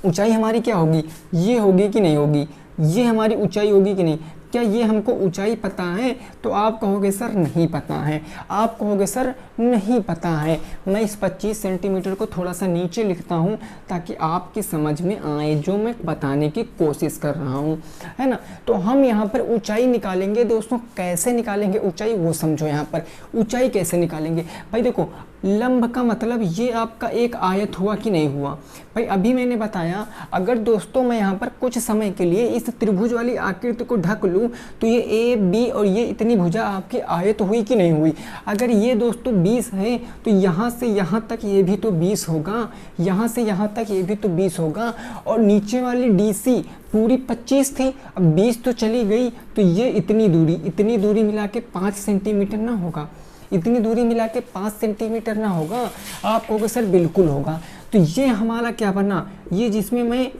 ऊंचाई हमारी क्या होगी, ये होगी कि नहीं होगी, ये हमारी ऊंचाई होगी कि नहीं, क्या ये हमको ऊंचाई पता है। तो आप कहोगे सर नहीं पता है, आप कहोगे सर नहीं पता है। मैं इस 25 सेंटीमीटर को थोड़ा सा नीचे लिखता हूँ ताकि आपकी समझ में आए जो मैं बताने की कोशिश कर रहा हूँ, है ना। तो हम यहाँ पर ऊंचाई निकालेंगे दोस्तों, कैसे निकालेंगे ऊंचाई वो समझो। यहाँ पर ऊंचाई कैसे निकालेंगे, भाई देखो लंब का मतलब ये आपका एक आयत हुआ कि नहीं हुआ। भाई अभी मैंने बताया, अगर दोस्तों मैं यहाँ पर कुछ समय के लिए इस त्रिभुज वाली आकृति को ढक लूँ तो ये A B और ये इतनी भुजा आपकी आयत हुई कि नहीं हुई। अगर ये दोस्तों 20 है तो यहाँ से यहाँ तक ये भी तो 20 होगा, यहाँ से यहाँ तक ये भी तो 20 होगा, और नीचे वाली DC पूरी 25 थी, अब 20 तो चली गई, तो ये इतनी दूरी मिला के 5 सेंटीमीटर ना होगा, इतनी दूरी मिला के 5 सेंटीमीटर ना होगा। आप कहोगे सर बिल्कुल होगा। तो ये हमारा क्या बना, ये जिसमें मैं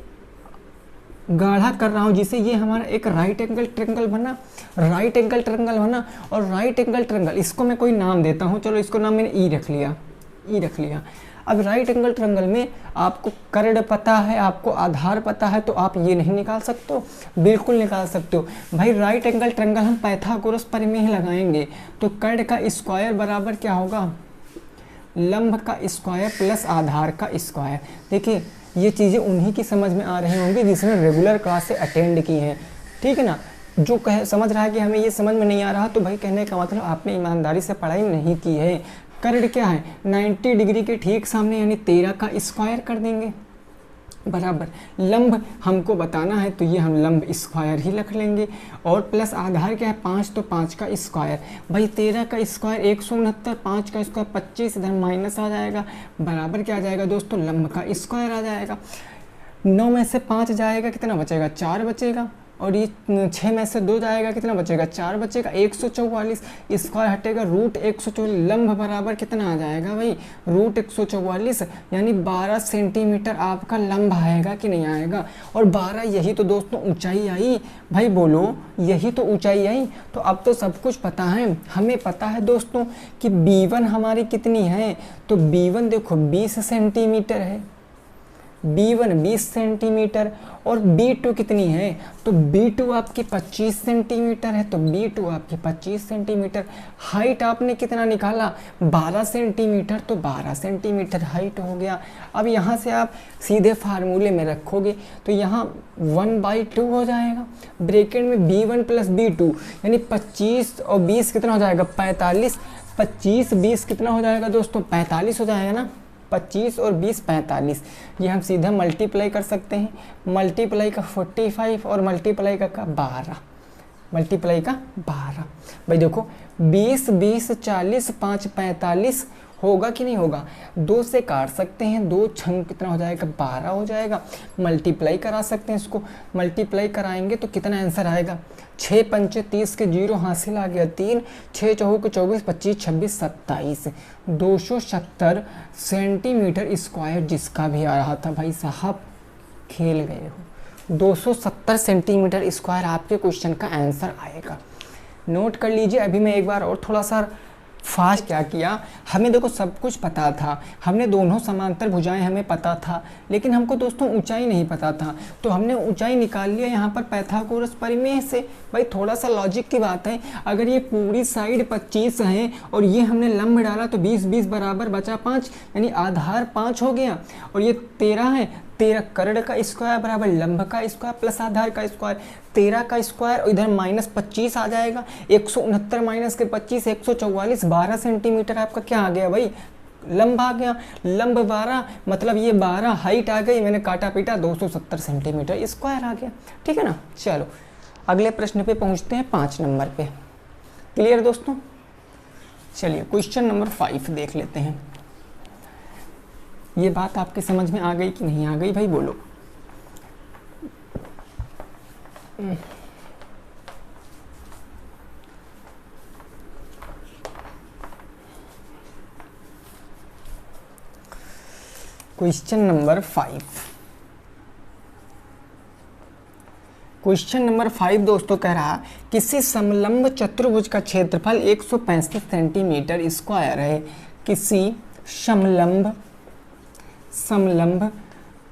गाढ़ा कर रहा हूँ जिसे, ये हमारा एक राइट एंगल ट्रायंगल बना, राइट एंगल ट्रायंगल बना। और राइट एंगल ट्रायंगल, इसको मैं कोई नाम देता हूँ, चलो इसको नाम मैंने ई रख लिया। अब राइट एंगल ट्रायंगल में आपको कर्ण पता है, आपको आधार पता है, तो आप ये नहीं निकाल सकते हो, बिल्कुल निकाल सकते हो। भाई राइट एंगल ट्रायंगल हम पाइथागोरस प्रमेय ही लगाएंगे, तो कर्ण का स्क्वायर बराबर क्या होगा, लंब का स्क्वायर प्लस आधार का स्क्वायर। देखिए ये चीज़ें उन्हीं की समझ में आ रही होंगी जिसने रेगुलर क्लासे अटेंड की हैं, ठीक है ना। जो समझ रहा है कि हमें ये समझ में नहीं आ रहा, तो भाई कहने का मतलब आपने ईमानदारी से पढ़ाई नहीं की है। कर्ण क्या है, 90 डिग्री के ठीक सामने, यानी 13 का स्क्वायर कर देंगे बराबर। लंब हमको बताना है तो ये हम लंब स्क्वायर ही रख लेंगे, और प्लस आधार क्या है 5, तो 5 का स्क्वायर। भाई 13 का स्क्वायर 169, 5 का स्क्वायर 25, इधर माइनस आ जाएगा, बराबर क्या आ जाएगा दोस्तों, लंब का स्क्वायर आ जाएगा। 9 में से 5 जाएगा, कितना बचेगा, 4 बचेगा, और ये 6 में से 2 जाएगा, कितना बचेगा 4 बचेगा, 144 स्क्वायर हटेगा रूट 144, लंब बराबर कितना आ जाएगा भाई रूट 144, यानी 12 सेंटीमीटर आपका लंब आएगा कि नहीं आएगा। और 12 यही तो दोस्तों ऊंचाई आई भाई, बोलो यही तो ऊंचाई आई। तो अब तो सब कुछ पता है, हमें पता है दोस्तों कि B1 हमारी कितनी है, तो B1 देखो 20 सेंटीमीटर है, B1 20 सेंटीमीटर, और B2 कितनी है, तो B2 आपकी 25 सेंटीमीटर है, तो B2 आपकी 25 सेंटीमीटर। हाइट आपने कितना निकाला 12 सेंटीमीटर, तो 12 सेंटीमीटर हाइट हो गया। अब यहाँ से आप सीधे फार्मूले में रखोगे तो यहाँ 1/2 हो जाएगा, ब्रैकेट में B1 प्लस B2 यानी 25 और 20 कितना हो जाएगा 45, 25 20 कितना हो जाएगा दोस्तों 45 हो जाएगा ना, 25 और 20 45, ये हम सीधा मल्टीप्लाई कर सकते हैं, मल्टीप्लाई का 45 और मल्टीप्लाई का 12, मल्टीप्लाई का 12। भाई देखो 20 20 40 5 45 होगा कि नहीं होगा, 2 से काट सकते हैं, 2 छंग कितना हो जाएगा 12 हो जाएगा। मल्टीप्लाई करा सकते हैं, इसको मल्टीप्लाई कराएंगे तो कितना आंसर आएगा, 6 पंचे 30 के 0 हासिल आ गया 3, 6 चौके 24 25 26 27, 270 सेंटीमीटर स्क्वायर जिसका भी आ रहा था भाई साहब खेल गए हो, 270 सेंटीमीटर स्क्वायर आपके क्वेश्चन का आंसर आएगा। नोट कर लीजिए। अभी मैं एक बार और थोड़ा सा फास्ट क्या किया, हमें देखो सब कुछ पता था, हमने दोनों समांतर भुजाएं हमें पता था, लेकिन हमको दोस्तों ऊंचाई नहीं पता था, तो हमने ऊंचाई निकाल लिया यहाँ पर पाइथागोरस प्रमेय से। भाई थोड़ा सा लॉजिक की बात है, अगर ये पूरी साइड 25 है और ये हमने लंब डाला तो 20 20 बराबर बचा 5, यानी आधार 5 हो गया, और ये 13 है, 13 कर्ण का स्क्वायर बराबर लंब का स्क्वायर प्लस आधार का स्क्वायर, 13 का स्क्वायर और इधर माइनस 25 आ जाएगा, 169 माइनस के 25 144, 12 सेंटीमीटर आपका क्या आ गया भाई लंब आ गया, लंब 12 मतलब ये 12 हाइट आ गई, मैंने काटा पीटा 270 सेंटीमीटर स्क्वायर आ गया। ठीक है ना, चलो अगले प्रश्न पे पहुंचते हैं 5 नंबर पे। क्लियर दोस्तों, चलिए क्वेश्चन नंबर 5 देख लेते हैं। ये बात आपके समझ में आ गई कि नहीं आ गई भाई बोलो। क्वेश्चन नंबर 5, क्वेश्चन नंबर 5 दोस्तों कह रहा किसी समलंब चतुर्भुज का क्षेत्रफल 165 सेंटीमीटर स्क्वायर है। किसी समलंब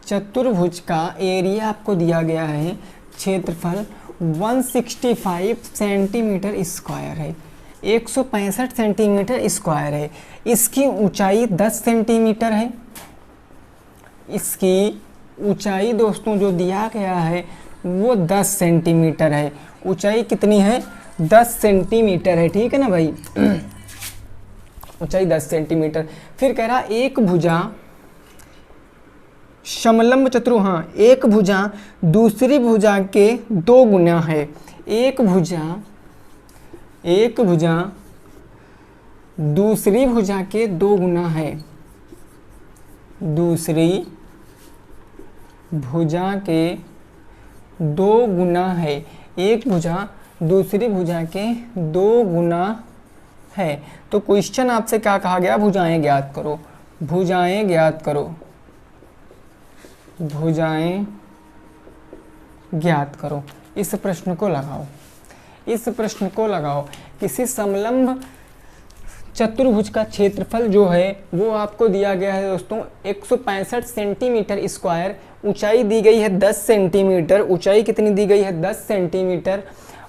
चतुर्भुज का एरिया आपको दिया गया है, क्षेत्रफल 165 सेंटीमीटर स्क्वायर है, 165 सेंटीमीटर स्क्वायर है। इसकी ऊंचाई 10 सेंटीमीटर है। इसकी ऊंचाई दोस्तों जो दिया गया है वो 10 सेंटीमीटर है। ऊंचाई कितनी है 10 सेंटीमीटर है, ठीक है ना भाई ऊंचाई 10 सेंटीमीटर। फिर कह रहा एक भुजा समलंब चतुर्भुज, हाँ एक भुजा दूसरी भुजा के 2 गुना है। एक भुजा दूसरी भुजा के 2 गुना है, दूसरी भुजा के 2 गुना है। एक भुजा दूसरी भुजा के 2 गुना है। तो क्वेश्चन आपसे क्या कहा गया, भुजाएं ज्ञात करो, भुजाएं ज्ञात करो, भुजाएं ज्ञात करो। इस प्रश्न को लगाओ, इस प्रश्न को लगाओ। किसी समलंब चतुर्भुज का क्षेत्रफल जो है वो आपको दिया गया है दोस्तों 165 सेंटीमीटर स्क्वायर, ऊंचाई दी गई है 10 सेंटीमीटर, ऊंचाई कितनी दी गई है 10 सेंटीमीटर,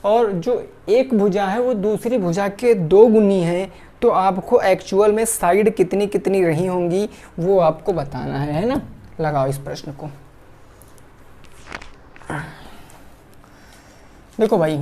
और जो एक भुजा है वो दूसरी भुजा के 2 गुनी है। तो आपको एक्चुअल में साइड कितनी कितनी रही होंगी वो आपको बताना है ना। लगाओ इस प्रश्न को। देखो भाई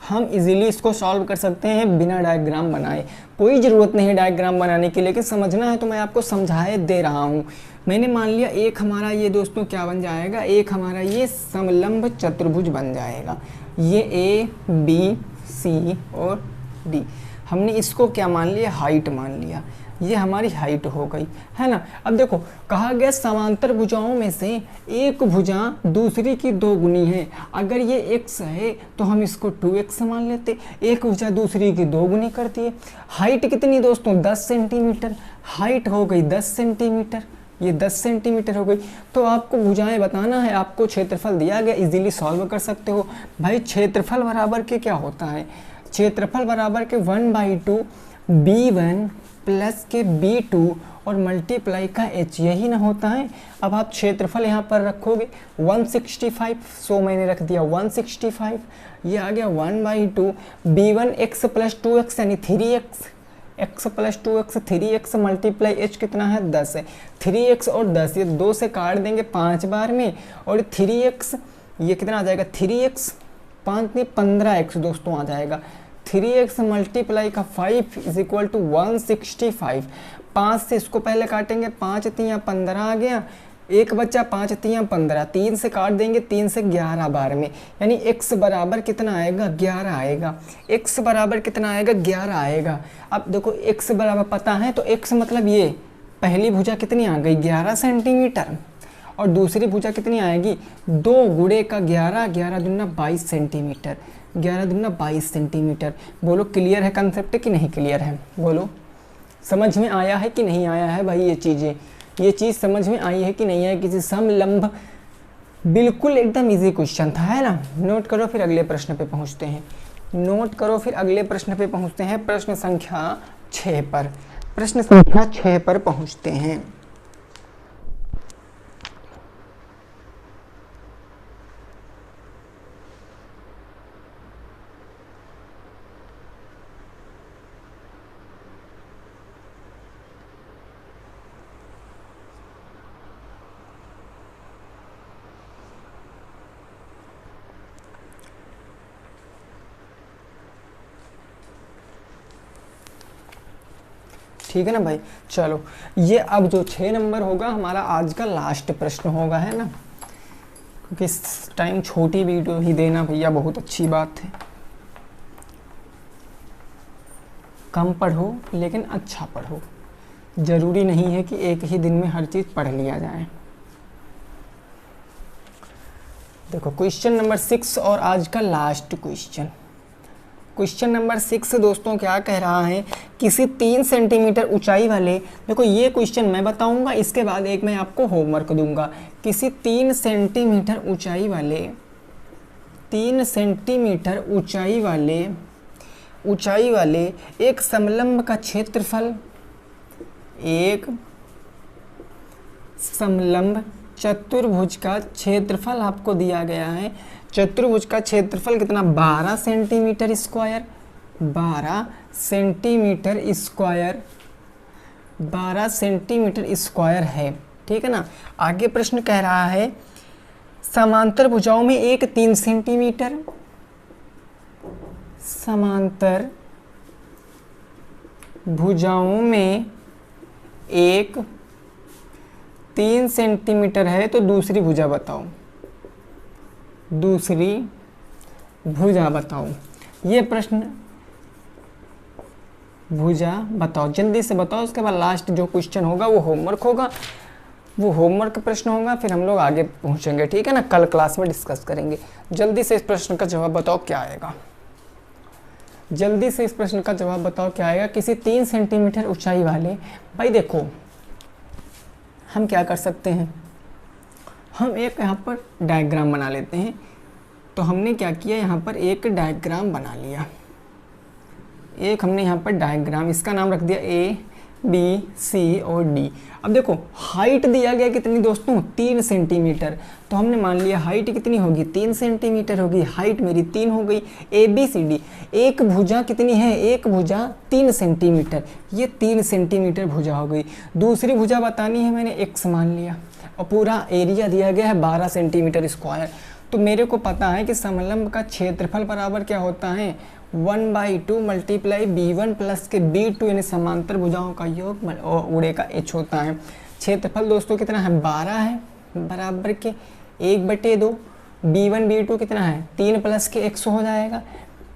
हम इजीली इसको सॉल्व कर सकते हैं बिना डायग्राम बनाए, कोई ज़रूरत नहीं है डायग्राम बनाने की, लेकिन समझना है तो मैं आपको समझाए दे रहा हूँ। मैंने मान लिया एक हमारा ये दोस्तों क्या बन जाएगा, एक हमारा ये समलंब चतुर्भुज बन जाएगा, ये ए बी सी और डी। हमने इसको क्या मान लिया, हाइट मान लिया। ये हमारी हाइट हो गई, है ना। अब देखो कहा गया समांतर भुजाओं में से एक भुजा दूसरी की 2 गुनी है। अगर ये x है तो हम इसको 2x मान लेते, एक भुजा दूसरी की 2 गुनी करती है। हाइट कितनी दोस्तों 10 सेंटीमीटर, हाइट हो गई 10 सेंटीमीटर, ये 10 सेंटीमीटर हो गई। तो आपको भुजाएं बताना है, आपको क्षेत्रफल दिया गया, इजीली सॉल्व कर सकते हो। भाई क्षेत्रफल बराबर के क्या होता है, क्षेत्रफल बराबर के 1/2 b1 प्लस के b2 और मल्टीप्लाई का h, यही ना होता है। अब आप क्षेत्रफल यहाँ पर रखोगे 165, सो मैंने रख दिया 165, ये आ गया 1/2 b1 x प्लस 2x यानी 3x, x plus 2x 3x multiply h कितना है 10 है। 3x और 10 ये 2 से काट देंगे 5 बार में, और 3x ये कितना आ जाएगा 3x 5 नहीं 15x दोस्तों आ जाएगा। 3x मल्टीप्लाई का 5 इज इक्वल टू 165। 5 से इसको पहले काटेंगे, 5 3 15 आ गया, एक बच्चा 5 3 15, 3 से काट देंगे 3 से 11 बार में, यानी x बराबर कितना आएगा 11 आएगा। x बराबर कितना आएगा 11 आएगा। अब देखो x बराबर पता है तो x मतलब ये पहली भुजा कितनी आ गई 11 सेंटीमीटर, और दूसरी भुजा कितनी आएगी 2 गुणे का 11, 11 दूना 22 सेंटीमीटर, 11 दूना 22 सेंटीमीटर। बोलो क्लियर है कंसेप्ट कि नहीं क्लियर है, बोलो समझ में आया है कि नहीं आया है भाई। ये चीज़ समझ में आई है कि नहीं आई, किसी समलंब, बिल्कुल एकदम इजी क्वेश्चन था, है ना। नोट करो फिर अगले प्रश्न पे पहुंचते हैं, नोट करो फिर अगले प्रश्न पे पहुंचते हैं, प्रश्न संख्या 6 पर, प्रश्न संख्या 6 पर पहुंचते हैं। ठीक है ना भाई। चलो ये अब जो 6 नंबर होगा हमारा आज का लास्ट प्रश्न होगा, है ना, क्योंकि इस टाइम छोटी वीडियो ही देना भैया बहुत अच्छी बात है। कम पढ़ो लेकिन अच्छा पढ़ो, ज़रूरी नहीं है कि एक ही दिन में हर चीज़ पढ़ लिया जाए। देखो क्वेश्चन नंबर 6 और आज का लास्ट क्वेश्चन, क्वेश्चन नंबर 6 दोस्तों क्या कह रहा है, किसी 3 सेंटीमीटर ऊंचाई वाले, देखो ये क्वेश्चन मैं बताऊंगा, इसके बाद एक मैं आपको होमवर्क दूंगा। किसी 3 सेंटीमीटर ऊंचाई वाले, 3 सेंटीमीटर ऊंचाई वाले एक समलंब का क्षेत्रफल, एक समलंब चतुर्भुज का क्षेत्रफल आपको दिया गया है। चतुर्भुज का क्षेत्रफल कितना 12 centimetre square, 12 centimetre square, 12 centimetre square है, ठीक है ना। आगे प्रश्न कह रहा है समांतर भुजाओं में एक 3 सेंटीमीटर, समांतर भुजाओं में एक 3 सेंटीमीटर है, तो दूसरी भुजा बताओ, दूसरी भुजा बताओ। ये प्रश्न भुजा बताओ, जल्दी से बताओ। उसके बाद लास्ट जो क्वेश्चन होगा वो होमवर्क होगा, वो होमवर्क प्रश्न होगा, फिर हम लोग आगे पहुंचेंगे, ठीक है ना, कल क्लास में डिस्कस करेंगे। जल्दी से इस प्रश्न का जवाब बताओ क्या आएगा, जल्दी से इस प्रश्न का जवाब बताओ क्या आएगा। किसी 3 सेंटीमीटर ऊंचाई वाले, भाई देखो हम क्या कर सकते हैं, हम एक यहाँ पर डायग्राम बना लेते हैं। तो हमने क्या किया, यहाँ पर एक डायग्राम बना लिया, एक हमने यहाँ पर डायग्राम, इसका नाम रख दिया A B C और D। अब देखो हाइट दिया गया कितनी दोस्तों 3 सेंटीमीटर, तो हमने मान लिया हाइट कितनी होगी 3 सेंटीमीटर होगी, हाइट मेरी 3 हो गई। ABCD, एक भुजा कितनी है, एक भुजा 3 सेंटीमीटर, ये 3 सेंटीमीटर भुजा हो गई। दूसरी भुजा बतानी है, मैंने x मान लिया, और पूरा एरिया दिया गया है 12 सेंटीमीटर स्क्वायर। तो मेरे को पता है कि समलंब का क्षेत्रफल बराबर क्या होता है 1/2 मल्टीप्लाई b1 प्लस के b2, यानी समांतर भुजाओं का योग उड़े का h होता है। क्षेत्रफल दोस्तों कितना है 12 है, बराबर के 1/2, b1 b2 कितना है 3 प्लस के x हो जाएगा,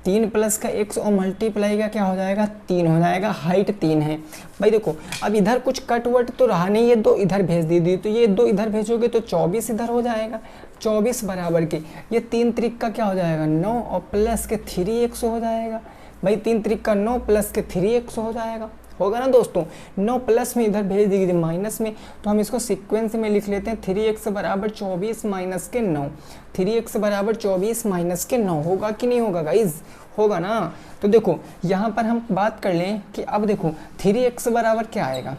3 प्लस का x और मल्टीप्लाई का क्या हो जाएगा 3 हो जाएगा, हाइट 3 है। भाई देखो अब इधर कुछ कट वट तो रहा नहीं, ये 2 इधर भेज दीजिए, तो ये 2 इधर भेजोगे तो 24 इधर हो जाएगा, 24 बराबर के ये 3 त्रिक का क्या हो जाएगा 9 और प्लस के 3x हो जाएगा। भाई 3 त्रिक का 9 प्लस के 3x हो जाएगा, होगा ना दोस्तों। 9 प्लस में इधर भेज दीजिए माइनस में, तो हम इसको सीक्वेंस में लिख लेते हैं 3x बराबर 24 माइनस के 9, 3x बराबर 24 माइनस के 9, होगा कि नहीं होगा गाइज, होगा ना। तो देखो यहाँ पर हम बात कर लें कि अब देखो 3x बराबर क्या आएगा,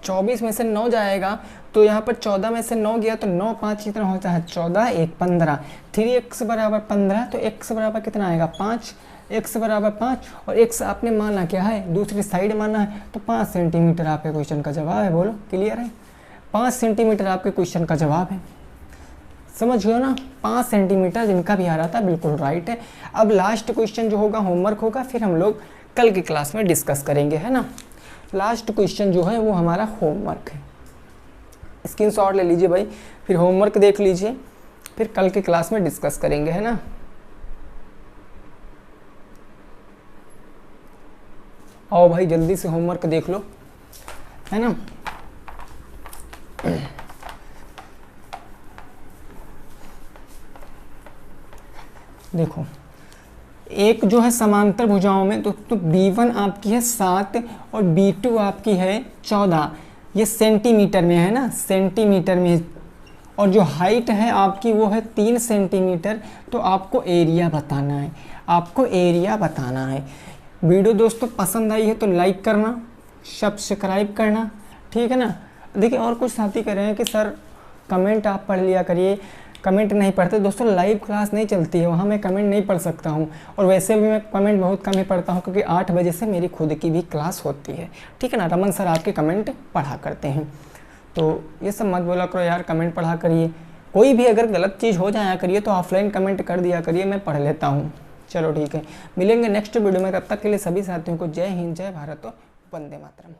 24 में से 9 जाएगा तो यहाँ पर 14 में से 9 गया तो 9 5 कितना होता है 14, 1 15, 3x बराबर 15, तो x बराबर कितना आएगा 5, x बराबर 5 और x आपने माना क्या है दूसरी साइड माना है, तो 5 सेंटीमीटर आपके क्वेश्चन का जवाब है। बोलो क्लियर है, 5 सेंटीमीटर आपके क्वेश्चन का जवाब है, समझ गए ना। 5 सेंटीमीटर जिनका भी आ रहा था बिल्कुल राइट है। अब लास्ट क्वेश्चन जो होगा होमवर्क होगा, फिर हम लोग कल की क्लास में डिस्कस करेंगे, है ना। लास्ट क्वेश्चन जो है वो हमारा होमवर्क है, स्क्रीनशॉट ले लीजिए भाई, फिर होमवर्क देख लीजिए, फिर कल की क्लास में डिस्कस करेंगे, है ना। आओ भाई जल्दी से होमवर्क देख लो, है ना। देखो एक जो है समांतर भुजाओं में तो B1 आपकी है 7 और B2 आपकी है 14, ये सेंटीमीटर में है ना, सेंटीमीटर में, और जो हाइट है आपकी वो है 3 सेंटीमीटर। तो आपको एरिया बताना है, आपको एरिया बताना है। वीडियो दोस्तों पसंद आई है तो लाइक करना, सब्सक्राइब करना, ठीक है ना। देखिए और कुछ साथी कह रहे हैं कि सर कमेंट आप पढ़ लिया करिए, कमेंट नहीं पढ़ते दोस्तों, लाइव क्लास नहीं चलती है वहाँ मैं कमेंट नहीं पढ़ सकता हूँ, और वैसे भी मैं कमेंट बहुत कम ही पढ़ता हूँ क्योंकि 8 बजे से मेरी खुद की भी क्लास होती है, ठीक है ना। रमन सर आपके कमेंट पढ़ा करते हैं, तो ये सब मत बोला करो यार, कमेंट पढ़ा करिए। कोई भी अगर गलत चीज़ हो जाया करिए तो ऑफलाइन कमेंट कर दिया करिए, मैं पढ़ लेता हूँ। चलो ठीक है, मिलेंगे नेक्स्ट वीडियो में, तब तक के लिए सभी साथियों को जय हिंद, जय भारत, वंदे मातरम।